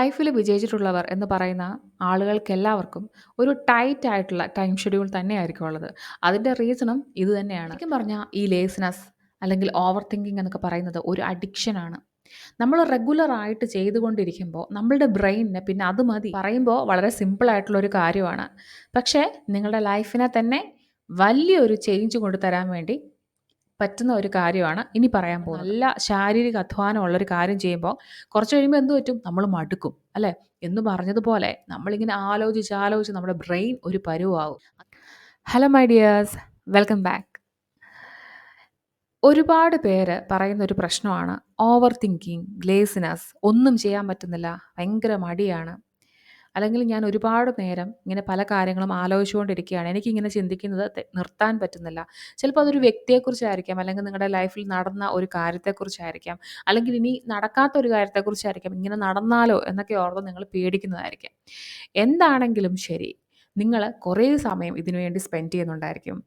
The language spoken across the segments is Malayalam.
ലൈഫിൽ വിജയിച്ചിട്ടുള്ളവർ എന്ന് പറയുന്ന ആളുകൾക്കെല്ലാവർക്കും ഒരു ടൈറ്റ് ആയിട്ടുള്ള ടൈം ഷെഡ്യൂൾ തന്നെയായിരിക്കും ഉള്ളത്. അതിൻ്റെ റീസണും ഇത് തന്നെയാണ്. ശരിക്കും പറഞ്ഞാൽ ഈ ലേസിനെസ് അല്ലെങ്കിൽ ഓവർ തിങ്കിങ് എന്നൊക്കെ പറയുന്നത് ഒരു അഡിക്ഷനാണ്. നമ്മൾ റെഗുലർ ആയിട്ട് ചെയ്തുകൊണ്ടിരിക്കുമ്പോൾ നമ്മളുടെ ബ്രെയിനിന് പിന്നെ അത് മതി. പറയുമ്പോൾ വളരെ സിമ്പിൾ ആയിട്ടുള്ള ഒരു കാര്യമാണ്. പക്ഷേ നിങ്ങളുടെ ലൈഫിനെ തന്നെ വലിയൊരു ചേഞ്ച് കൊണ്ടുതരാൻ വേണ്ടി പറ്റുന്ന ഒരു കാര്യമാണ് ഇനി പറയാൻ പോകുന്നത്. നല്ല ശാരീരിക അധ്വാനമുള്ളൊരു കാര്യം ചെയ്യുമ്പോൾ കുറച്ച് കഴിയുമ്പോൾ എന്ത് പറ്റും? നമ്മൾ മടുക്കും അല്ലേ? എന്ന് പറഞ്ഞതുപോലെ നമ്മളിങ്ങനെ ആലോചിച്ച് നമ്മുടെ ബ്രെയിൻ ഒരു പരുവാകും. Hello my dears, welcome back. ഒരുപാട് പേര് പറയുന്ന ഒരു പ്രശ്നമാണ് ഓവർ തിങ്കിങ്, ലേസിനെസ്, ഒന്നും ചെയ്യാൻ പറ്റുന്നില്ല, ഭയങ്കര മടിയാണ്. അല്ലെങ്കിൽ ഞാൻ ഒരുപാട് നേരം ഇങ്ങനെ പല കാര്യങ്ങളും ആലോചിച്ചുകൊണ്ടിരിക്കുകയാണ്. എനിക്കിങ്ങനെ ചിന്തിക്കുന്നത് നിർത്താൻ പറ്റുന്നില്ല. ചിലപ്പോൾ അതൊരു വ്യക്തിയെക്കുറിച്ചായിരിക്കാം, അല്ലെങ്കിൽ നിങ്ങളുടെ ലൈഫിൽ നടന്ന ഒരു കാര്യത്തെക്കുറിച്ചായിരിക്കാം, അല്ലെങ്കിൽ ഇനി നടക്കാത്ത ഒരു കാര്യത്തെക്കുറിച്ചായിരിക്കാം. ഇങ്ങനെ നടന്നാലോ എന്നൊക്കെ ഓർത്ത് നിങ്ങൾ പേടിക്കുന്നതായിരിക്കാം. എന്താണെങ്കിലും ശരി, നിങ്ങൾ കുറേ സമയം ഇതിനു വേണ്ടി സ്പെൻഡ് ചെയ്യുന്നുണ്ടായിരിക്കും.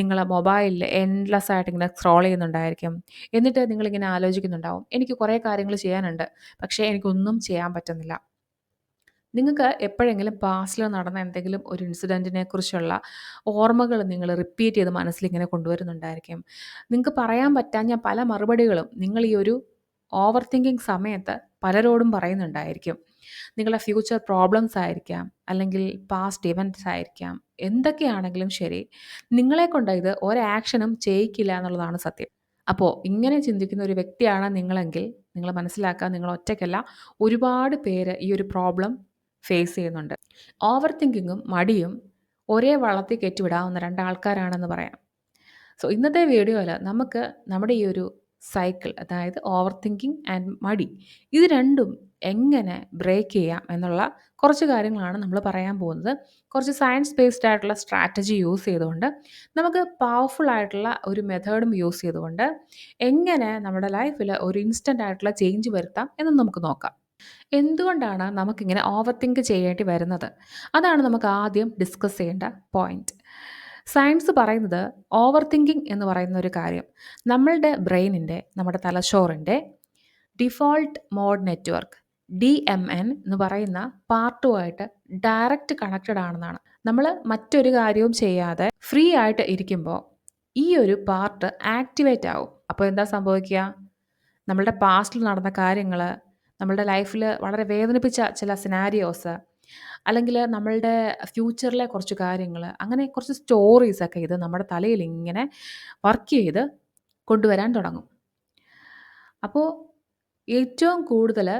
നിങ്ങൾ മൊബൈലിൽ എൻഡ്ലെസ് ആയിട്ട് ഇങ്ങനെ സ്ക്രോൾ ചെയ്യുന്നുണ്ടായിരിക്കും. എന്നിട്ട് നിങ്ങളിങ്ങനെ ആലോചിക്കുന്നുണ്ടാവും, എനിക്ക് കുറേ കാര്യങ്ങൾ ചെയ്യാനുണ്ട്, പക്ഷേ എനിക്കൊന്നും ചെയ്യാൻ പറ്റുന്നില്ല. നിങ്ങൾക്ക് എപ്പോഴെങ്കിലും പാസ്റ്റിൽ നടന്ന എന്തെങ്കിലും ഒരു ഇൻസിഡൻറ്റിനെ കുറിച്ചുള്ള ഓർമ്മകൾ നിങ്ങൾ റിപ്പീറ്റ് ചെയ്ത് മനസ്സിലിങ്ങനെ കൊണ്ടുവരുന്നുണ്ടായിരിക്കും. നിങ്ങൾക്ക് പറയാൻ പറ്റാഞ്ഞ പല മറുപടികളും നിങ്ങൾ ഈ ഒരു ഓവർ തിങ്കിങ് സമയത്ത് പലരോടും പറയുന്നുണ്ടായിരിക്കും. നിങ്ങളുടെ ഫ്യൂച്ചർ പ്രോബ്ലംസ് ആയിരിക്കാം, അല്ലെങ്കിൽ പാസ്റ്റ് ഇവൻറ്റ്സ് ആയിരിക്കാം, എന്തൊക്കെയാണെങ്കിലും ശരി, നിങ്ങളെ കൊണ്ട് ഇത് ഒരാക്ഷനും ചെയ്യിക്കില്ല എന്നുള്ളതാണ് സത്യം. അപ്പോൾ ഇങ്ങനെ ചിന്തിക്കുന്ന ഒരു വ്യക്തിയാണ് നിങ്ങളെങ്കിൽ നിങ്ങൾ മനസ്സിലാക്കുക, നിങ്ങൾ ഒറ്റയ്ക്കല്ല. ഒരുപാട് പേര് ഈ ഒരു പ്രോബ്ലം ഫേസ് ചെയ്യുന്നുണ്ട്. ഓവർ തിങ്കിങ്ങും മടിയും ഒരേ വള്ളത്തിൽ കയറ്റിവിടാവുന്ന രണ്ടാൾക്കാരാണെന്ന് പറയാം. സോ ഇന്നത്തെ വീഡിയോയിൽ നമുക്ക് നമ്മുടെ ഈ ഒരു സൈക്കിൾ, അതായത് ഓവർ തിങ്കിങ് ആൻഡ് മടി, ഇത് രണ്ടും എങ്ങനെ ബ്രേക്ക് ചെയ്യാം എന്നുള്ള കുറച്ച് കാര്യങ്ങളാണ് നമ്മൾ പറയാൻ പോകുന്നത്. കുറച്ച് സയൻസ് ബേസ്ഡ് ആയിട്ടുള്ള സ്ട്രാറ്റജി യൂസ് ചെയ്തുകൊണ്ട്, നമുക്ക് പവർഫുൾ ആയിട്ടുള്ള ഒരു മെത്തേഡും യൂസ് ചെയ്തുകൊണ്ട് എങ്ങനെ നമ്മുടെ ലൈഫിൽ ഒരു ഇൻസ്റ്റൻ്റ് ആയിട്ടുള്ള ചേഞ്ച് വരുത്താം എന്ന് നമുക്ക് നോക്കാം. എന്തുകൊണ്ടാണ് നമുക്കിങ്ങനെ ഓവർ തിങ്ക് ചെയ്യേണ്ടി വരുന്നത്? അതാണ് നമുക്ക് ആദ്യം ഡിസ്കസ് ചെയ്യേണ്ട പോയിന്റ്. സയൻസ് പറയുന്നത് ഓവർ തിങ്കിങ് എന്ന് പറയുന്ന ഒരു കാര്യം നമ്മളുടെ ബ്രെയിനിൻ്റെ, നമ്മുടെ തലച്ചോറിൻ്റെ ഡിഫോൾട്ട് മോഡ് നെറ്റ്വർക്ക് DMN എന്ന് പറയുന്ന പാർട്ടുമായിട്ട് ഡയറക്റ്റ് കണക്റ്റഡ് ആണെന്നാണ്. നമ്മൾ മറ്റൊരു കാര്യവും ചെയ്യാതെ ഫ്രീ ആയിട്ട് ഇരിക്കുമ്പോൾ ഈ ഒരു പാർട്ട് ആക്ടിവേറ്റ് ആവും. അപ്പോൾ എന്താ സംഭവിക്കുക? നമ്മളുടെ പാസ്റ്റിൽ നടന്ന കാര്യങ്ങൾ, നമ്മളുടെ ലൈഫിൽ വളരെ വേദനിപ്പിച്ച ചില സിനാരിയോസ്, അല്ലെങ്കിൽ നമ്മളുടെ ഫ്യൂച്ചറിലെ കുറച്ച് കാര്യങ്ങൾ, അങ്ങനെ കുറച്ച് സ്റ്റോറീസൊക്കെ ഇത് നമ്മുടെ തലയിൽ ഇങ്ങനെ വർക്ക് ചെയ്ത് കൊണ്ടുവരാൻ തുടങ്ങും. അപ്പോൾ ഏറ്റവും കൂടുതൽ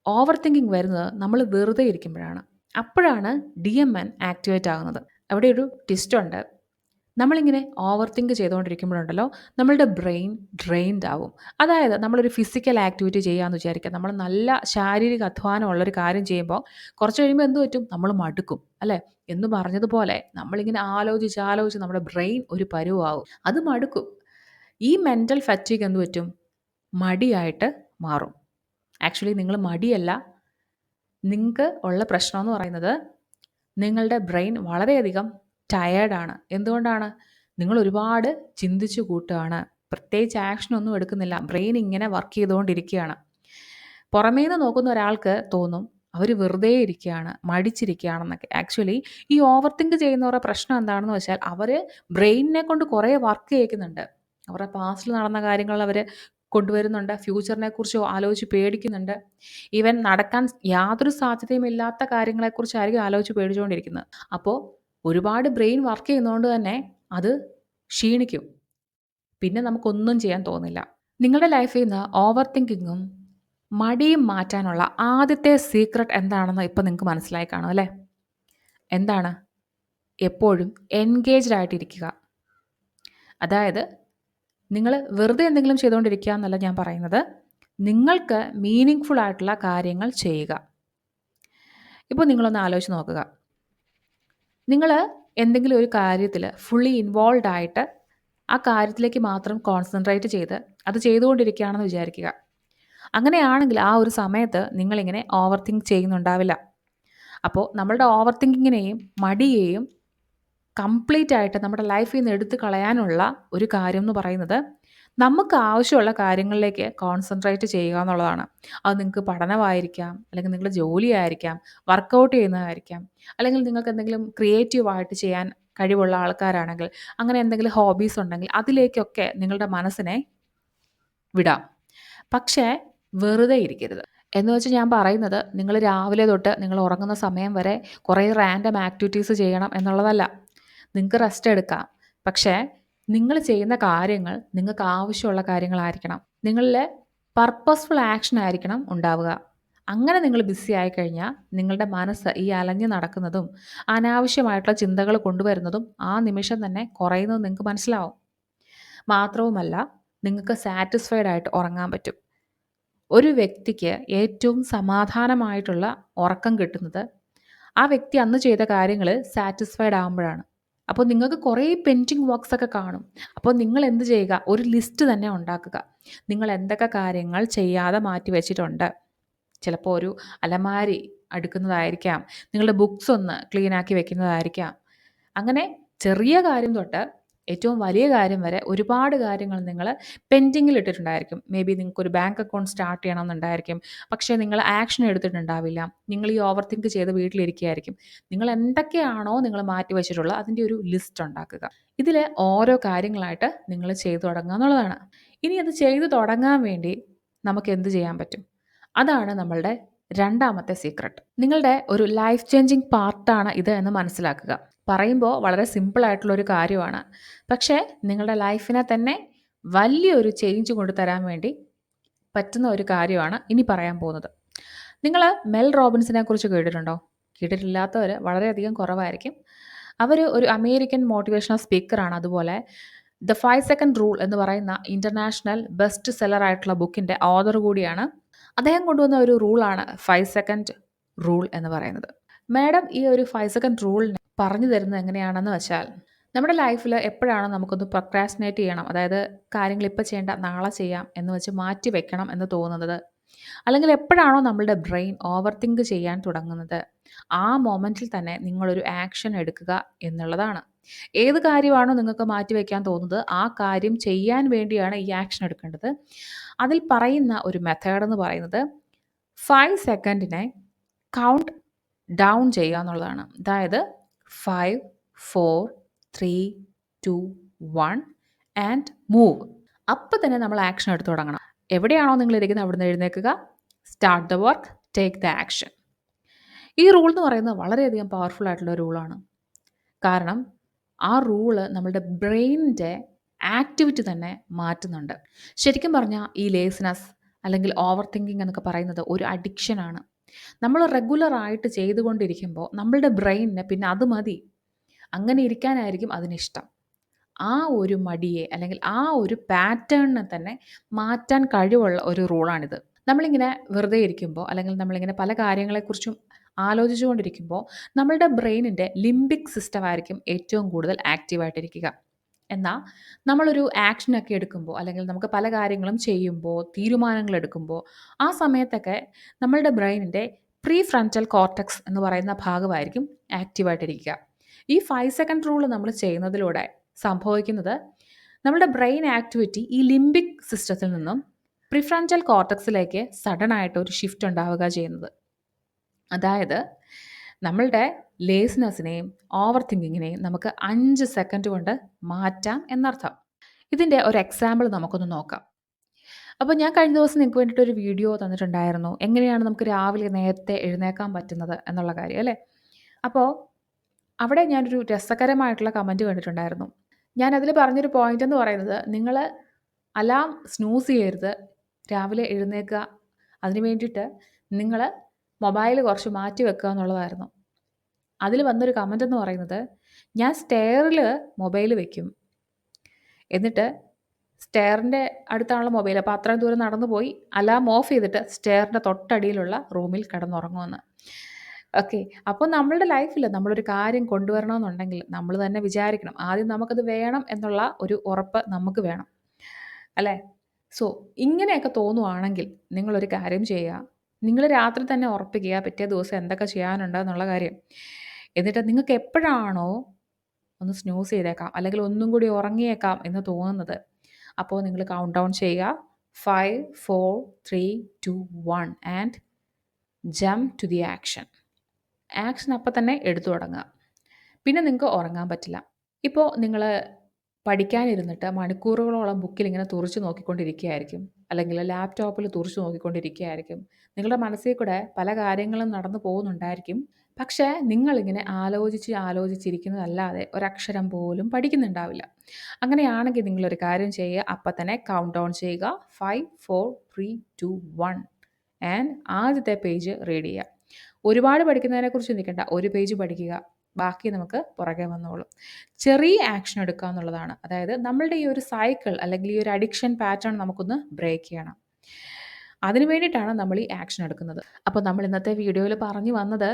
ഓവർ തിങ്കിങ് വരുന്നത് നമ്മൾ വെറുതെ ഇരിക്കുമ്പോഴാണ്. അപ്പോഴാണ് DMN ആക്ടിവേറ്റ് ആകുന്നത്. അവിടെ ഒരു ട്വിസ്റ്റ്. നമ്മളിങ്ങനെ ഓവർ തിങ്ക് ചെയ്തുകൊണ്ടിരിക്കുമ്പോഴുണ്ടല്ലോ, നമ്മളുടെ ബ്രെയിൻ ഡ്രെയിൻഡ് ആവും. അതായത് നമ്മളൊരു ഫിസിക്കൽ ആക്ടിവിറ്റി ചെയ്യാമെന്ന് വിചാരിക്കുക. നമ്മൾ നല്ല ശാരീരിക അധ്വാനമുള്ളൊരു കാര്യം ചെയ്യുമ്പോൾ കുറച്ച് കഴിയുമ്പോൾ എന്ത് പറ്റും? നമ്മൾ മടുക്കും അല്ലേ? എന്ന് പറഞ്ഞതുപോലെ നമ്മളിങ്ങനെ ആലോചിച്ച് നമ്മുടെ ബ്രെയിൻ ഒരു പരുവാകും. അത് മടുക്കും. ഈ മെൻ്റൽ ഫറ്റീഗ് എന്ത് പറ്റും? മടിയായിട്ട് മാറും. ആക്ച്വലി നിങ്ങൾ മടിയല്ല, നിങ്ങൾക്ക് ഉള്ള പ്രശ്നം എന്ന് പറയുന്നത് നിങ്ങളുടെ ബ്രെയിൻ വളരെയധികം ടയേർഡാണ്. എന്തുകൊണ്ടാണ്? നിങ്ങൾ ഒരുപാട് ചിന്തിച്ചു കൂട്ടുകയാണ്, പ്രത്യേകിച്ച് ആക്ഷനൊന്നും എടുക്കുന്നില്ല, ബ്രെയിൻ ഇങ്ങനെ വർക്ക് ചെയ്തുകൊണ്ടിരിക്കുകയാണ്. പുറമേ നിന്ന് നോക്കുന്ന ഒരാൾക്ക് തോന്നും അവർ വെറുതെ ഇരിക്കുകയാണ്, മടിച്ചിരിക്കുകയാണെന്നൊക്കെ. ആക്ച്വലി ഈ ഓവർ തിങ്ക് ചെയ്യുന്നവരുടെ പ്രശ്നം എന്താണെന്ന് വെച്ചാൽ അവർ ബ്രെയിനിനെ കൊണ്ട് കുറേ വർക്ക് ചെയ്യിക്കുന്നുണ്ട്. അവരുടെ പാസ്റ്റിൽ നടന്ന കാര്യങ്ങൾ അവർ കൊണ്ടുവരുന്നുണ്ട്, ഫ്യൂച്ചറിനെ കുറിച്ച് ആലോചിച്ച് പേടിക്കുന്നുണ്ട്. ഈവൻ നടക്കാൻ യാതൊരു സാധ്യതയുമില്ലാത്ത കാര്യങ്ങളെക്കുറിച്ചായിരിക്കും ആലോചിച്ച് പേടിച്ചുകൊണ്ടിരിക്കുന്നത്. അപ്പോൾ ഒരുപാട് ബ്രെയിൻ വർക്ക് ചെയ്യുന്നതുകൊണ്ട് തന്നെ അത് ക്ഷീണിക്കും. പിന്നെ നമുക്കൊന്നും ചെയ്യാൻ തോന്നില്ല. നിങ്ങളുടെ ലൈഫിൽ നിന്ന് ഓവർ തിങ്കിങ്ങും മടിയും മാറ്റാനുള്ള ആദ്യത്തെ സീക്രട്ട് എന്താണെന്ന് ഇപ്പം നിങ്ങൾക്ക് മനസ്സിലായി കാണും അല്ലേ? എന്താണ്? എപ്പോഴും എൻഗേജ്ഡ് ആയിട്ടിരിക്കുക. അതായത് നിങ്ങൾ വെറുതെ എന്തെങ്കിലും ചെയ്തുകൊണ്ടിരിക്കുക എന്നല്ല ഞാൻ പറയുന്നത്, നിങ്ങൾക്ക് മീനിങ് ഫുൾ ആയിട്ടുള്ള കാര്യങ്ങൾ ചെയ്യുക. ഇപ്പോൾ നിങ്ങളൊന്ന് ആലോചിച്ച് നോക്കുക. നിങ്ങൾ എന്തെങ്കിലും ഒരു കാര്യത്തിൽ ഫുള്ളി ഇൻവോൾവ് ആയിട്ട് ആ കാര്യത്തിലേക്ക് മാത്രം കോൺസെൻട്രേറ്റ് ചെയ്ത് അത് ചെയ്തുകൊണ്ടിരിക്കുകയാണെന്ന് വിചാരിക്കുക. അങ്ങനെയാണെങ്കിൽ ആ ഒരു സമയത്ത് നിങ്ങളിങ്ങനെ ഓവർ തിങ്ക് ചെയ്യുന്നുണ്ടാവില്ല. അപ്പോൾ നമ്മളുടെ ഓവർ തിങ്കിങ്ങിനെയും മടിയെയും കംപ്ലീറ്റ് ആയിട്ട് നമ്മുടെ ലൈഫിൽ നിന്ന് എടുത്തു കളയാനുള്ള ഒരു കാര്യം എന്ന് പറയുന്നത് നമുക്ക് ആവശ്യമുള്ള കാര്യങ്ങളിലേക്ക് കോൺസെൻട്രേറ്റ് ചെയ്യുക എന്നുള്ളതാണ്. അത് നിങ്ങൾക്ക് പഠനമായിരിക്കാം, അല്ലെങ്കിൽ നിങ്ങളുടെ ജോലിയായിരിക്കാം, വർക്കൗട്ട് ചെയ്യുന്നതായിരിക്കാം, അല്ലെങ്കിൽ നിങ്ങൾക്ക് എന്തെങ്കിലും ക്രിയേറ്റീവായിട്ട് ചെയ്യാൻ കഴിവുള്ള ആൾക്കാരാണെങ്കിൽ, അങ്ങനെ എന്തെങ്കിലും ഹോബീസ് ഉണ്ടെങ്കിൽ അതിലേക്കൊക്കെ നിങ്ങളുടെ മനസ്സിനെ വിടാം. പക്ഷേ വെറുതെ ഇരിക്കരുത്. എന്ന് വെച്ച് ഞാൻ പറയുന്നത് നിങ്ങൾ രാവിലെ തൊട്ട് നിങ്ങൾ ഉറങ്ങുന്ന സമയം വരെ കുറേ റാൻഡം ആക്ടിവിറ്റീസ് ചെയ്യണം എന്നുള്ളതല്ല. നിങ്ങൾക്ക് റെസ്റ്റ് എടുക്കാം. പക്ഷേ നിങ്ങൾ ചെയ്യുന്ന കാര്യങ്ങൾ നിങ്ങൾക്ക് ആവശ്യമുള്ള കാര്യങ്ങളായിരിക്കണം. നിങ്ങളിലെ പർപ്പസ്ഫുൾ ആക്ഷൻ ആയിരിക്കണം ഉണ്ടാവുക. അങ്ങനെ നിങ്ങൾ ബിസി ആയിക്കഴിഞ്ഞാൽ നിങ്ങളുടെ മനസ്സ് ഈ അലഞ്ഞു നടക്കുന്നതും അനാവശ്യമായിട്ടുള്ള ചിന്തകൾ കൊണ്ടുവരുന്നതും ആ നിമിഷം തന്നെ കുറയുന്നത് നിങ്ങൾക്ക് മനസ്സിലാവും. മാത്രവുമല്ല നിങ്ങൾക്ക് സാറ്റിസ്ഫൈഡ് ആയിട്ട് ഉറങ്ങാൻ പറ്റും. ഒരു വ്യക്തിക്ക് ഏറ്റവും സമാധാനമായിട്ടുള്ള ഉറക്കം കിട്ടുന്നത് ആ വ്യക്തി അന്ന് ചെയ്ത കാര്യങ്ങൾ സാറ്റിസ്ഫൈഡ് ആകുമ്പോഴാണ്. അപ്പോൾ നിങ്ങൾക്ക് കുറേ പെൻഡിങ് വർക്ക്സ് ഒക്കെ കാണും. അപ്പോൾ നിങ്ങൾ എന്ത് ചെയ്യുക? ഒരു ലിസ്റ്റ് തന്നെ ഉണ്ടാക്കുക. നിങ്ങൾ എന്തൊക്കെ കാര്യങ്ങൾ ചെയ്യാതെ മാറ്റി വെച്ചിട്ടുണ്ട്. ചിലപ്പോൾ ഒരു അലമാരി അടുക്കുന്നതായിരിക്കാം. നിങ്ങളുടെ ബുക്സ് ഒന്ന് ക്ലീൻ ആക്കി വെക്കുന്നതായിരിക്കാം. അങ്ങനെ ചെറിയ കാര്യം തൊട്ട് ഏറ്റവും വലിയ കാര്യം വരെ ഒരുപാട് കാര്യങ്ങൾ നിങ്ങൾ പെൻഡിങ്ങിൽ ഇട്ടിട്ടുണ്ടായിരിക്കും. മേ ബി നിങ്ങൾക്കൊരു ബാങ്ക് അക്കൗണ്ട് സ്റ്റാർട്ട് ചെയ്യണമെന്നുണ്ടായിരിക്കും. പക്ഷേ നിങ്ങൾ ആക്ഷൻ എടുത്തിട്ടുണ്ടാവില്ല. നിങ്ങൾ ഈ ഓവർ തിങ്ക് ചെയ്ത് വീട്ടിലിരിക്കുകയായിരിക്കും. നിങ്ങൾ എന്തൊക്കെയാണോ നിങ്ങൾ മാറ്റി വെച്ചിട്ടുള്ളത് അതിൻ്റെ ഒരു ലിസ്റ്റ് ഉണ്ടാക്കുക. ഇതിൽ ഓരോ കാര്യങ്ങളായിട്ട് നിങ്ങൾ ചെയ്തു തുടങ്ങുക എന്നുള്ളതാണ്. ഇനി അത് ചെയ്തു തുടങ്ങാൻ വേണ്ടി നമുക്ക് എന്ത് ചെയ്യാൻ പറ്റും? അതാണ് നമ്മളുടെ രണ്ടാമത്തെ സീക്രട്ട്. നിങ്ങളുടെ ഒരു ലൈഫ് ചേഞ്ചിങ് പാർട്ടാണ് ഇത് എന്ന് മനസ്സിലാക്കുക. പറയുമ്പോൾ വളരെ സിമ്പിളായിട്ടുള്ള ഒരു കാര്യമാണ്. പക്ഷേ നിങ്ങളുടെ ലൈഫിനെ തന്നെ വലിയൊരു ചേഞ്ച് കൊണ്ടുതരാൻ വേണ്ടി പറ്റുന്ന ഒരു കാര്യമാണ് ഇനി പറയാൻ പോകുന്നത്. നിങ്ങൾ മെൽ റോബിൻസിനെ കുറിച്ച് കേട്ടിട്ടുണ്ടോ? കേട്ടിട്ടില്ലാത്തവർ വളരെയധികം കുറവായിരിക്കും. അവർ ഒരു അമേരിക്കൻ മോട്ടിവേഷണൽ സ്പീക്കറാണ്. അതുപോലെ ദ 5 സെക്കൻഡ് റൂൾ എന്ന് പറയുന്ന ഇൻ്റർനാഷണൽ ബെസ്റ്റ് സെല്ലർ ആയിട്ടുള്ള ബുക്കിൻ്റെ ഓഥർ കൂടിയാണ്. അദ്ദേഹം കൊണ്ടുവന്ന ഒരു റൂളാണ് 5 സെക്കൻഡ് റൂൾ എന്ന് പറയുന്നത്. മാഡം ഈ ഒരു 5 സെക്കൻഡ് റൂളിനെ പറഞ്ഞു തരുന്നത് എങ്ങനെയാണെന്ന് വെച്ചാൽ, നമ്മുടെ ലൈഫിൽ എപ്പോഴാണോ നമുക്കൊന്ന് പ്രൊക്രാസ്റ്റിനേറ്റ് ചെയ്യണം, അതായത് കാര്യങ്ങൾ ഇപ്പോൾ ചെയ്യേണ്ട നാളെ ചെയ്യാം എന്ന് വെച്ച് മാറ്റി വെക്കണം എന്ന് തോന്നുന്നത്, അല്ലെങ്കിൽ എപ്പോഴാണോ നമ്മളുടെ ബ്രെയിൻ ഓവർ തിങ്ക് ചെയ്യാൻ തുടങ്ങുന്നത്, ആ മൊമെൻറ്റിൽ തന്നെ നിങ്ങളൊരു ആക്ഷൻ എടുക്കുക എന്നുള്ളതാണ്. ഏത് കാര്യമാണോ നിങ്ങൾക്ക് മാറ്റി വയ്ക്കാൻ തോന്നുന്നത് ആ കാര്യം ചെയ്യാൻ വേണ്ടിയാണ് ഈ ആക്ഷൻ എടുക്കേണ്ടത്. അതിൽ പറയുന്ന ഒരു മെത്തേഡ് എന്ന് പറയുന്നത് 5 സെക്കൻഡിനെ കൗണ്ട് ഡൗൺ ചെയ്യുക എന്നുള്ളതാണ്. അതായത് 5, 4, 3, 2, 1 ആൻഡ് മൂവ്. അപ്പം തന്നെ നമ്മൾ ആക്ഷൻ എടുത്ത് തുടങ്ങണം. എവിടെയാണോ നിങ്ങൾ ഇരിക്കുന്നത് അവിടുന്ന് എഴുന്നേൽക്കുക. Start the work, take the action. ഈ റൂൾ എന്ന് പറയുന്നത് വളരെയധികം പവർഫുൾ ആയിട്ടുള്ള റൂളാണ്. കാരണം ആ റൂള് നമ്മളുടെ ബ്രെയിനിൻ്റെ ആക്ടിവിറ്റി തന്നെ മാറ്റുന്നുണ്ട്. ശരിക്കും പറഞ്ഞാൽ ഈ ലേസിനെസ് അല്ലെങ്കിൽ ഓവർ തിങ്കിങ് എന്നൊക്കെ പറയുന്നത് ഒരു അഡിക്ഷനാണ്. നമ്മൾ റെഗുലറായിട്ട് ചെയ്തുകൊണ്ടിരിക്കുമ്പോൾ നമ്മളുടെ ബ്രെയിനിന് പിന്നെ അത് മതി, അങ്ങനെ ഇരിക്കാനായിരിക്കും അതിനിഷ്ടം. ആ ഒരു മടിയെ അല്ലെങ്കിൽ ആ ഒരു പാറ്റേണിനെ തന്നെ മാറ്റാൻ കഴിവുള്ള ഒരു റൂളാണിത്. നമ്മളിങ്ങനെ വെറുതെ ഇരിക്കുമ്പോൾ അല്ലെങ്കിൽ നമ്മളിങ്ങനെ പല കാര്യങ്ങളെക്കുറിച്ചും ആലോചിച്ചുകൊണ്ടിരിക്കുമ്പോൾ നമ്മളുടെ ബ്രെയിനിൻ്റെ ലിംബിക് സിസ്റ്റം ആയിരിക്കും ഏറ്റവും കൂടുതൽ ആക്റ്റീവായിട്ടിരിക്കുക. എന്നാൽ നമ്മളൊരു ആക്ഷനൊക്കെ എടുക്കുമ്പോൾ അല്ലെങ്കിൽ നമുക്ക് പല കാര്യങ്ങളും ചെയ്യുമ്പോൾ തീരുമാനങ്ങൾ എടുക്കുമ്പോൾ ആ സമയത്തൊക്കെ നമ്മളുടെ ബ്രെയിനിൻ്റെ പ്രീ ഫ്രണ്ടൽ കോർട്ടക്സ് എന്ന് പറയുന്ന ഭാഗമായിരിക്കും ആക്റ്റീവായിട്ടിരിക്കുക. ഈ 5 സെക്കൻഡ് റൂൾ നമ്മൾ ചെയ്യുന്നതിലൂടെ സംഭവിക്കുന്നത് നമ്മുടെ ബ്രെയിൻ ആക്ടിവിറ്റി ഈ ലിംബിക് സിസ്റ്റത്തിൽ നിന്നും പ്രിഫ്രണ്ടൽ കോർട്ടക്സിലേക്ക് സഡൻ ആയിട്ട് ഒരു ഷിഫ്റ്റ് ഉണ്ടാവുക ചെയ്യുന്നത്. അതായത് നമ്മളുടെ ലേസിനെസ്സിനെയും ഓവർ തിങ്കിങ്ങിനെയും നമുക്ക് 5 സെക്കൻഡ് കൊണ്ട് മാറ്റാം എന്നർത്ഥം. ഇതിൻ്റെ ഒരു എക്സാമ്പിൾ നമുക്കൊന്ന് നോക്കാം. അപ്പോൾ ഞാൻ കഴിഞ്ഞ ദിവസം നിങ്ങൾക്ക് വേണ്ടിയിട്ട് ഒരു വീഡിയോ തന്നിട്ടുണ്ടായിരുന്നു, എങ്ങനെയാണ് നമുക്ക് രാവിലെ നേരത്തെ എഴുന്നേക്കാൻ പറ്റുന്നത് എന്നുള്ള കാര്യം അല്ലേ. അപ്പോൾ അവിടെ ഞാനൊരു രസകരമായിട്ടുള്ള കമൻറ്റ് കണ്ടിട്ടുണ്ടായിരുന്നു. ഞാനതിൽ പറഞ്ഞൊരു പോയിന്റ് എന്ന് പറയുന്നത്, നിങ്ങൾ അലാം സ്നൂസ് ചെയ്യരുത്, രാവിലെ എഴുന്നേൽക്കുക, അതിന് വേണ്ടിയിട്ട് നിങ്ങൾ മൊബൈൽ കുറച്ച് മാറ്റി വെക്കുക എന്നുള്ളതായിരുന്നു. അതിൽ വന്നൊരു കമൻ്റ് എന്ന് പറയുന്നത്, ഞാൻ സ്റ്റെയറിൽ മൊബൈൽ വെക്കും, എന്നിട്ട് സ്റ്റെയറിൻ്റെ അടുത്താണുള്ള മൊബൈൽ, അപ്പോൾ അത്രയും ദൂരം നടന്നു പോയി അലാം ഓഫ് ചെയ്തിട്ട് സ്റ്റെയറിൻ്റെ തൊട്ടടിയിലുള്ള റൂമിൽ കിടന്നുറങ്ങുമെന്ന്. ഓക്കെ. അപ്പോൾ നമ്മളുടെ ലൈഫിൽ നമ്മളൊരു കാര്യം കൊണ്ടുവരണമെന്നുണ്ടെങ്കിൽ നമ്മൾ തന്നെ വിചാരിക്കണം, ആദ്യം നമുക്കത് വേണം എന്നുള്ള ഒരു ഉറപ്പ് നമുക്ക് വേണം അല്ലേ. സോ ഇങ്ങനെയൊക്കെ തോന്നുവാണെങ്കിൽ നിങ്ങളൊരു കാര്യം ചെയ്യുക. നിങ്ങൾ രാത്രി തന്നെ ഉറപ്പിക്കുക പിറ്റേ ദിവസം എന്തൊക്കെ ചെയ്യാനുണ്ട് എന്നുള്ള കാര്യം. എന്നിട്ട് നിങ്ങൾക്ക് എപ്പോഴാണോ ഒന്ന് സ്നൂസ് ചെയ്തേക്കാം അല്ലെങ്കിൽ ഒന്നും കൂടി ഉറങ്ങിയേക്കാം എന്ന് തോന്നുന്നത്, അപ്പോൾ നിങ്ങൾ കൗണ്ട് ഡൗൺ ചെയ്യുക. 5, 4, 3, 2, 1 and jump to the action. Action അപ്പം തന്നെ എടുത്തു തുടങ്ങുക. പിന്നെ നിങ്ങൾക്ക് ഉറങ്ങാൻ പറ്റില്ല. ഇപ്പോൾ നിങ്ങൾ പഠിക്കാനിരുന്നിട്ട് മണിക്കൂറുകളോളം ബുക്കിൽ ഇങ്ങനെ തുറിച്ച് നോക്കിക്കൊണ്ടിരിക്കുകയായിരിക്കും, അല്ലെങ്കിൽ ലാപ്ടോപ്പിൽ തുറിച്ച് നോക്കിക്കൊണ്ടിരിക്കുകയായിരിക്കും. നിങ്ങളുടെ മനസ്സിൽ കൂടെ പല കാര്യങ്ങളും നടന്നു പോകുന്നുണ്ടായിരിക്കും. പക്ഷേ നിങ്ങളിങ്ങനെ ആലോചിച്ചിരിക്കുന്നതല്ലാതെ ഒരക്ഷരം പോലും പഠിക്കുന്നുണ്ടാവില്ല. അങ്ങനെയാണെങ്കിൽ നിങ്ങളൊരു കാര്യം ചെയ്യുക, അപ്പം തന്നെ കൗണ്ട് ഡൗൺ ചെയ്യുക. 5, 4, 3, 2, 1 ആൻഡ് ആദ്യത്തെ പേജ് റീഡ് ചെയ്യുക. ഒരുപാട് പഠിക്കുന്നതിനെക്കുറിച്ച് ചിന്തിക്കേണ്ട, ഒരു പേജ് പഠിക്കുക, ബാക്കി നമുക്ക് പുറകെ വന്നോളും. ചെറിയ ആക്ഷൻ എടുക്കുക എന്നുള്ളതാണ്. അതായത് നമ്മളുടെ ഈ ഒരു സൈക്കിൾ അല്ലെങ്കിൽ ഈ ഒരു അഡിക്ഷൻ പാറ്റേൺ നമുക്കൊന്ന് ബ്രേക്ക് ചെയ്യണം. അതിന് വേണ്ടിയിട്ടാണ് നമ്മൾ ഈ ആക്ഷൻ എടുക്കുന്നത്. അപ്പോൾ നമ്മൾ ഇന്നത്തെ വീഡിയോയിൽ പറഞ്ഞു വന്നത്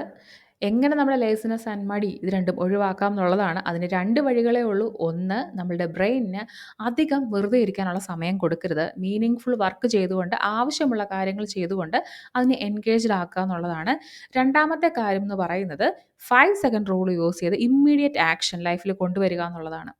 എങ്ങനെ നമ്മുടെ ലേസിനെസ് ആൻഡ് മടി ഇത് രണ്ടും ഒഴിവാക്കാം എന്നുള്ളതാണ്. അതിന് 2 വഴികളേ ഉള്ളൂ. ഒന്ന്, നമ്മളുടെ ബ്രെയിനിന് അധികം വെറുതെ ഇരിക്കാനുള്ള സമയം കൊടുക്കരുത്. മീനിങ്ഫുൾ വർക്ക് ചെയ്തുകൊണ്ട്, ആവശ്യമുള്ള കാര്യങ്ങൾ ചെയ്തുകൊണ്ട് അതിനെ എൻഗേജ്ഡ് ആക്കുക എന്നുള്ളതാണ്. രണ്ടാമത്തെ കാര്യം എന്ന് പറയുന്നത് 5 സെക്കൻഡ് റൂൾ യൂസ് ചെയ്ത് ഇമ്മീഡിയറ്റ് ആക്ഷൻ ലൈഫിൽ കൊണ്ടുവരിക എന്നുള്ളതാണ്.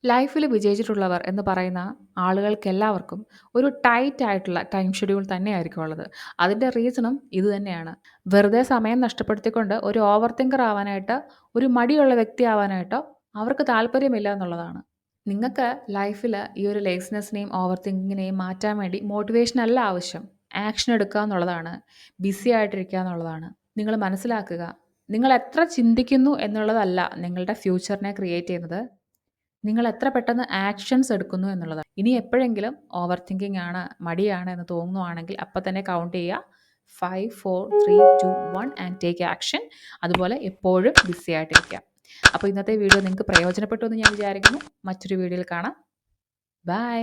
ലൈഫിൽ വിജയിച്ചിട്ടുള്ളവർ എന്ന് പറയുന്ന ആളുകൾക്കെല്ലാവർക്കും ഒരു ടൈറ്റ് ആയിട്ടുള്ള ടൈം ഷെഡ്യൂൾ തന്നെയായിരിക്കും ഉള്ളത്. അതിൻ്റെ റീസണും ഇത് തന്നെയാണ്. വെറുതെ സമയം നഷ്ടപ്പെടുത്തിക്കൊണ്ട് ഒരു ഓവർ തിങ്കർ ആവാനായിട്ട്, ഒരു മടിയുള്ള വ്യക്തി ആവാനായിട്ടോ അവർക്ക് താല്പര്യമില്ല എന്നുള്ളതാണ്. നിങ്ങൾക്ക് ലൈഫിൽ ഈ ഒരു ലേസിനെസ്സിനെയും ഓവർ തിങ്കിങ്ങിനെയും മാറ്റാൻ വേണ്ടി മോട്ടിവേഷൻ അല്ല ആവശ്യം, ആക്ഷൻ എടുക്കുക എന്നുള്ളതാണ്. ബിസി ആയിട്ടിരിക്കുക എന്നുള്ളതാണ്. നിങ്ങൾ മനസ്സിലാക്കുക, നിങ്ങൾ എത്ര ചിന്തിക്കുന്നു എന്നുള്ളതല്ല നിങ്ങളുടെ ഫ്യൂച്ചറിനെ ക്രിയേറ്റ് ചെയ്യുന്നത്, നിങ്ങൾ എത്ര പെട്ടെന്ന് ആക്ഷൻസ് എടുക്കുന്നു എന്നുള്ളതാണ്. ഇനി എപ്പോഴെങ്കിലും ഓവർ തിങ്കിങ് ആണ്, മടിയാണ് എന്ന് തോന്നുവാണെങ്കിൽ അപ്പം തന്നെ കൗണ്ട് ചെയ്യുക. 5, 4, 3, 2, 1 ആൻഡ് ടേക്ക് ആക്ഷൻ. അതുപോലെ എപ്പോഴും ബിസി ആയിട്ടിരിക്കുക. അപ്പോൾ ഇന്നത്തെ വീഡിയോ നിങ്ങൾക്ക് പ്രയോജനപ്പെട്ടു എന്ന് ഞാൻ വിചാരിക്കുന്നു. മറ്റൊരു വീഡിയോയിൽ കാണാം. ബൈ.